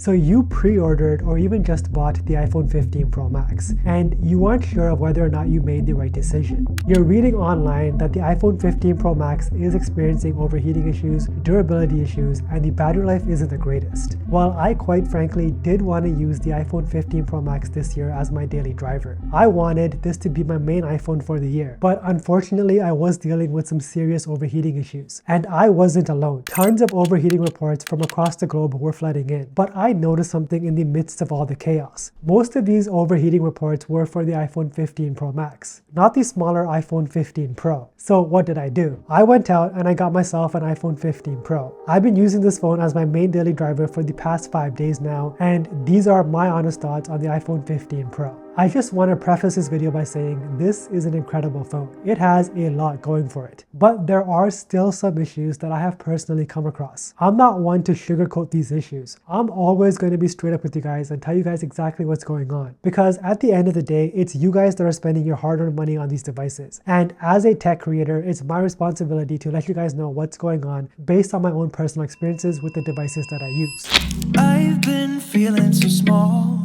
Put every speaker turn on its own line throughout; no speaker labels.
So you pre-ordered or even just bought the iPhone 15 Pro Max, and you aren't sure of whether or not you made the right decision. You're reading online that the iPhone 15 Pro Max is experiencing overheating issues, durability issues, and the battery life isn't the greatest. While I quite frankly did want to use the iPhone 15 Pro Max this year as my daily driver. I wanted this to be my main iPhone for the year, but unfortunately I was dealing with some serious overheating issues. And I wasn't alone. Tons of overheating reports from across the globe were flooding in, but I noticed something in the midst of all the chaos. Most of these overheating reports were for the iPhone 15 Pro Max, not the smaller iPhone 15 Pro. So what did I do? I went out and I got myself an iPhone 15 Pro. I've been using this phone as my main daily driver for the past 5 days now, and these are my honest thoughts on the iPhone 15 Pro. I just want to preface this video by saying this is an incredible phone. It has a lot going for it, but there are still some issues that I have personally come across. I'm not one to sugarcoat these issues. I'm always going to be straight up with you guys and tell you guys exactly what's going on, because at the end of the day, it's you guys that are spending your hard-earned money on these devices. And as a tech creator, it's my responsibility to let you guys know what's going on based on my own personal experiences with the devices that I use.
I've been feeling so small.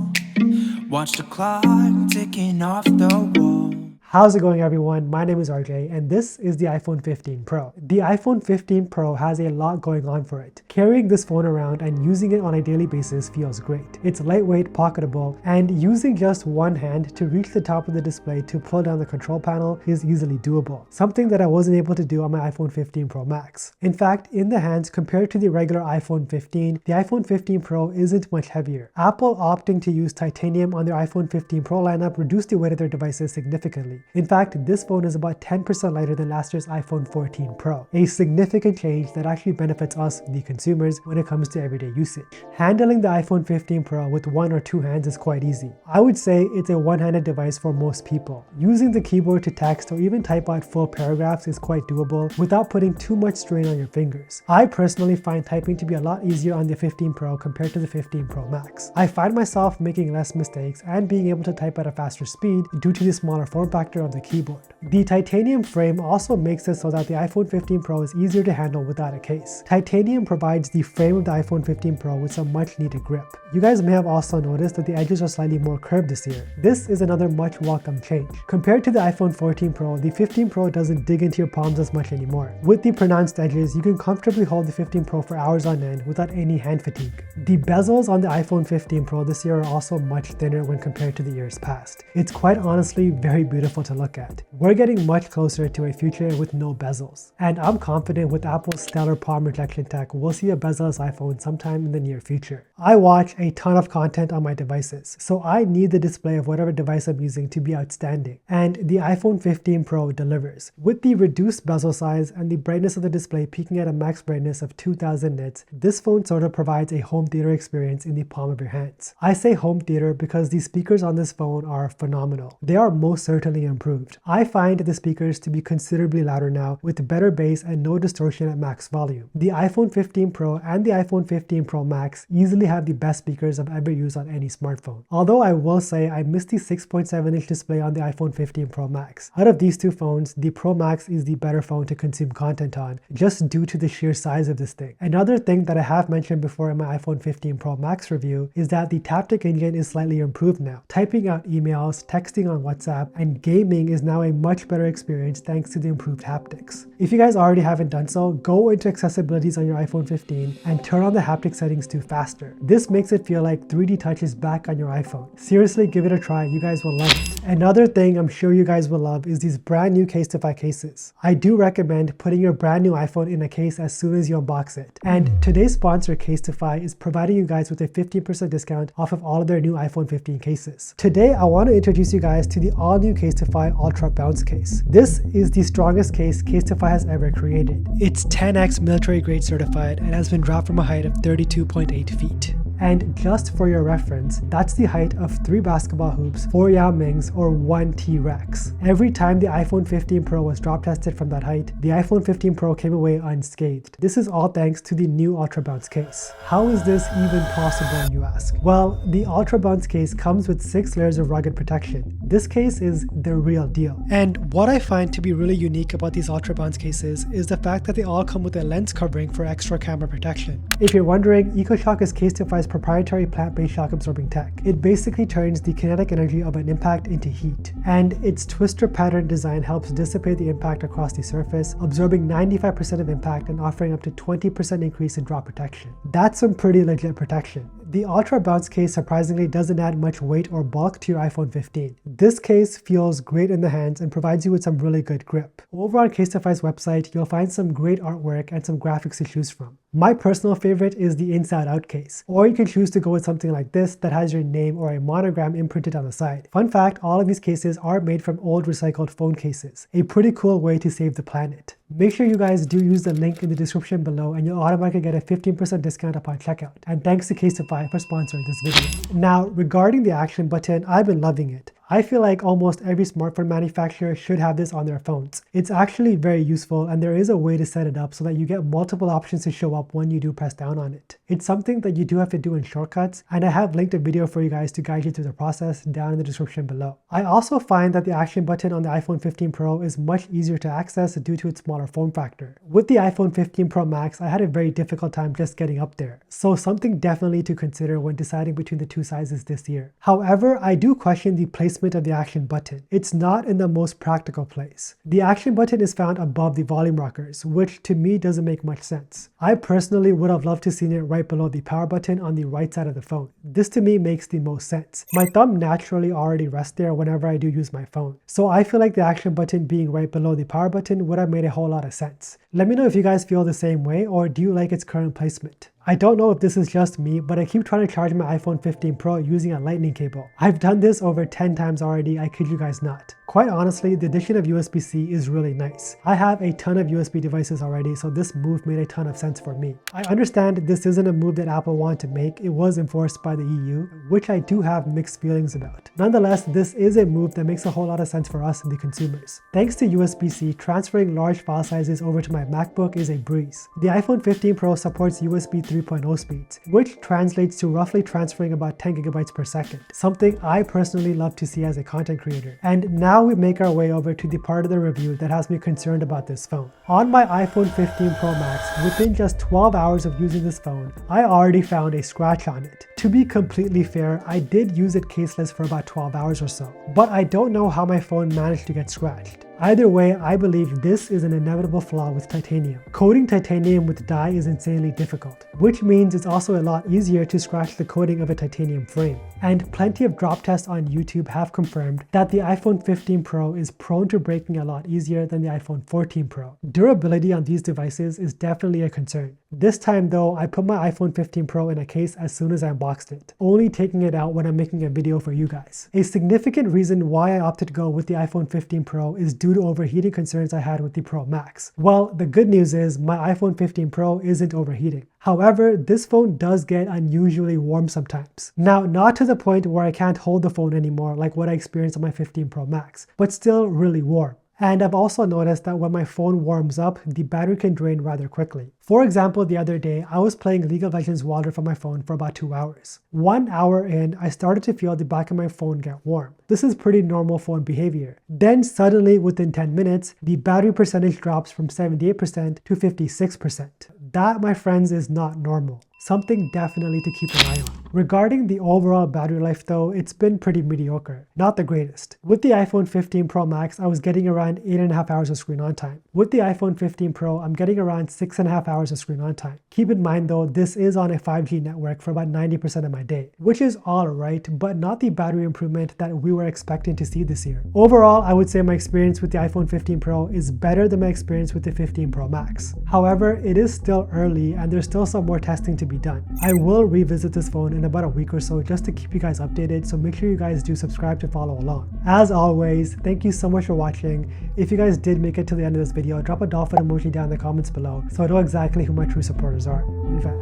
Watch the clock ticking off the wall.
How's it going, everyone? My name is RJ and this is the iPhone 15 Pro. The iPhone 15 Pro has a lot going on for it. Carrying this phone around and using it on a daily basis feels great. It's lightweight, pocketable, and using just one hand to reach the top of the display to pull down the control panel is easily doable. Something that I wasn't able to do on my iPhone 15 Pro Max. In fact, in the hands compared to the regular iPhone 15, the iPhone 15 Pro isn't much heavier. Apple opting to use titanium on their iPhone 15 Pro lineup reduced the weight of their devices significantly. In fact, this phone is about 10% lighter than last year's iPhone 14 Pro, a significant change that actually benefits us, the consumers, when it comes to everyday usage. Handling the iPhone 15 Pro with one or two hands is quite easy. I would say it's a one-handed device for most people. Using the keyboard to text or even type out full paragraphs is quite doable without putting too much strain on your fingers. I personally find typing to be a lot easier on the 15 Pro compared to the 15 Pro Max. I find myself making less mistakes and being able to type at a faster speed due to the smaller form factor of the keyboard. The titanium frame also makes it so that the iPhone 15 Pro is easier to handle without a case. Titanium provides the frame of the iPhone 15 Pro with some much needed grip. You guys may have also noticed that the edges are slightly more curved this year. This is another much welcome change. Compared to the iPhone 14 Pro, the 15 Pro doesn't dig into your palms as much anymore. With the pronounced edges, you can comfortably hold the 15 Pro for hours on end without any hand fatigue. The bezels on the iPhone 15 Pro this year are also much thinner when compared to the years past. It's quite honestly very beautiful to look at. We're getting much closer to a future with no bezels, and I'm confident with Apple's stellar palm rejection tech, we'll see a bezel-less iPhone sometime in the near future. I watch a ton of content on my devices, so I need the display of whatever device I'm using to be outstanding, and the iPhone 15 Pro delivers. With the reduced bezel size and the brightness of the display peaking at a max brightness of 2000 nits, this phone sort of provides a home theater experience in the palm of your hands. I say home theater because the speakers on this phone are phenomenal. They are most certainly improved. I find the speakers to be considerably louder now with better bass and no distortion at max volume. The iPhone 15 Pro and the iPhone 15 Pro Max easily have the best speakers I've ever used on any smartphone. Although I will say I missed the 6.7-inch display on the iPhone 15 Pro Max. Out of these two phones, the Pro Max is the better phone to consume content on, just due to the sheer size of this thing. Another thing that I have mentioned before in my iPhone 15 Pro Max review is that the Haptic engine is slightly improved now. Typing out emails, texting on WhatsApp, and gaming is now a much better experience thanks to the improved haptics. If you guys already haven't done so, go into accessibilities on your iPhone 15 and turn on the haptic settings to faster. This makes it feel like 3D touch is back on your iPhone. Seriously, give it a try, you guys will love it. Another thing I'm sure you guys will love is these brand new Casetify cases. I do recommend putting your brand new iPhone in a case as soon as you unbox it. And today's sponsor, Casetify, is providing you guys with a 15% discount off of all of their new iPhone 15 cases. Today, I want to introduce you guys to the all-new Casetify Ultra Bounce case. This is the strongest case Casetify has ever created. It's 10x military grade certified and has been dropped from a height of 32.8 feet. And just for your reference, that's the height of 3 basketball hoops, 4 Yao Mings, or 1 T-Rex. Every time the iPhone 15 Pro was drop tested from that height, the iPhone 15 Pro came away unscathed. This is all thanks to the new Ultra Bounce case. How is this even possible, you ask? Well, the Ultra Bounce case comes with 6 layers of rugged protection. This case is the real deal. And what I find to be really unique about these ultra bounce cases is the fact that they all come with a lens covering for extra camera protection. If you're wondering, EcoShock is Casetify's proprietary plant-based shock absorbing tech. It basically turns the kinetic energy of an impact into heat, and its twister pattern design helps dissipate the impact across the surface, absorbing 95% of impact and offering up to 20% increase in drop protection. That's some pretty legit protection. The Ultra Bounce case surprisingly doesn't add much weight or bulk to your iPhone 15. This case feels great in the hands and provides you with some really good grip. Over on Casetify's website, you'll find some great artwork and some graphics to choose from. My personal favorite is the inside out case, or you can choose to go with something like this that has your name or a monogram imprinted on the side. Fun fact, all of these cases are made from old recycled phone cases, a pretty cool way to save the planet. Make sure you guys do use the link in the description below and you'll automatically get a 15% discount upon checkout. And thanks to Casetify for sponsoring this video. Now, regarding the action button, I've been loving it. I feel like almost every smartphone manufacturer should have this on their phones. It's actually very useful, and there is a way to set it up so that you get multiple options to show up when you do press down on it. It's something that you do have to do in shortcuts, and I have linked a video for you guys to guide you through the process down in the description below. I also find that the action button on the iPhone 15 Pro is much easier to access due to its smaller form factor. With the iPhone 15 Pro Max, I had a very difficult time just getting up there, so something definitely to consider when deciding between the two sizes this year. However, I do question the placement of the action button. It's not in the most practical place. The action button is found above the volume rockers, which to me doesn't make much sense. I personally would have loved to see it right below the power button on the right side of the phone. This to me makes the most sense. My thumb naturally already rests there whenever I do use my phone, so I feel like the action button being right below the power button would have made a whole lot of sense. Let me know if you guys feel the same way, or do you like its current placement? I don't know if this is just me, but I keep trying to charge my iPhone 15 Pro using a lightning cable. I've done this over 10 times already, I kid you guys not. Quite honestly, the addition of USB-C is really nice. I have a ton of USB devices already, so this move made a ton of sense for me. I understand this isn't a move that Apple wanted to make. It was enforced by the EU, which I do have mixed feelings about. Nonetheless, this is a move that makes a whole lot of sense for us, the consumers. Thanks to USB-C, transferring large file sizes over to my MacBook is a breeze. The iPhone 15 Pro supports USB 3.0 speeds, which translates to roughly transferring about 10 gigabytes per second, something I personally love to see as a content creator. And now we make our way over to the part of the review that has me concerned about this phone. On my iPhone 15 Pro Max, within just 12 hours of using this phone, I already found a scratch on it. To be completely fair, I did use it caseless for about 12 hours or so, but I don't know how my phone managed to get scratched. Either way, I believe this is an inevitable flaw with titanium. Coating titanium with dye is insanely difficult, which means it's also a lot easier to scratch the coating of a titanium frame. And plenty of drop tests on YouTube have confirmed that the iPhone 15 Pro is prone to breaking a lot easier than the iPhone 14 Pro. Durability on these devices is definitely a concern. This time though, I put my iPhone 15 Pro in a case as soon as I unboxed it, only taking it out when I'm making a video for you guys. A significant reason why I opted to go with the iPhone 15 Pro is due to overheating concerns I had with the Pro Max. Well, the good news is my iPhone 15 Pro isn't overheating. However, this phone does get unusually warm sometimes. Now, not to the point where I can't hold the phone anymore like what I experienced on my 15 Pro Max, but still really warm. And I've also noticed that when my phone warms up, the battery can drain rather quickly. For example, the other day, I was playing League of Legends Wilder from my phone for about 2 hours. 1 hour in, I started to feel the back of my phone get warm. This is pretty normal phone behavior. Then suddenly, within 10 minutes, the battery percentage drops from 78% to 56%. That, my friends, is not normal. Something definitely to keep an eye on. Regarding the overall battery life though, it's been pretty mediocre, not the greatest. With the iPhone 15 Pro Max, I was getting around 8.5 hours of screen on time. With the iPhone 15 Pro, I'm getting around 6.5 hours of screen on time. Keep in mind though, this is on a 5G network for about 90% of my day, which is alright, but not the battery improvement that we were expecting to see this year. Overall, I would say my experience with the iPhone 15 Pro is better than my experience with the 15 Pro Max. However, it is still early and there's still some more testing to be done. I will revisit this phone in about a week or so just to keep you guys updated, so make sure you guys do subscribe to follow along. As always, thank you so much for watching. If you guys did make it to the end of this video, drop a dolphin emoji down in the comments below so I know exactly who my true supporters are.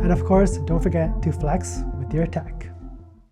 And of course, don't forget to flex with your tech.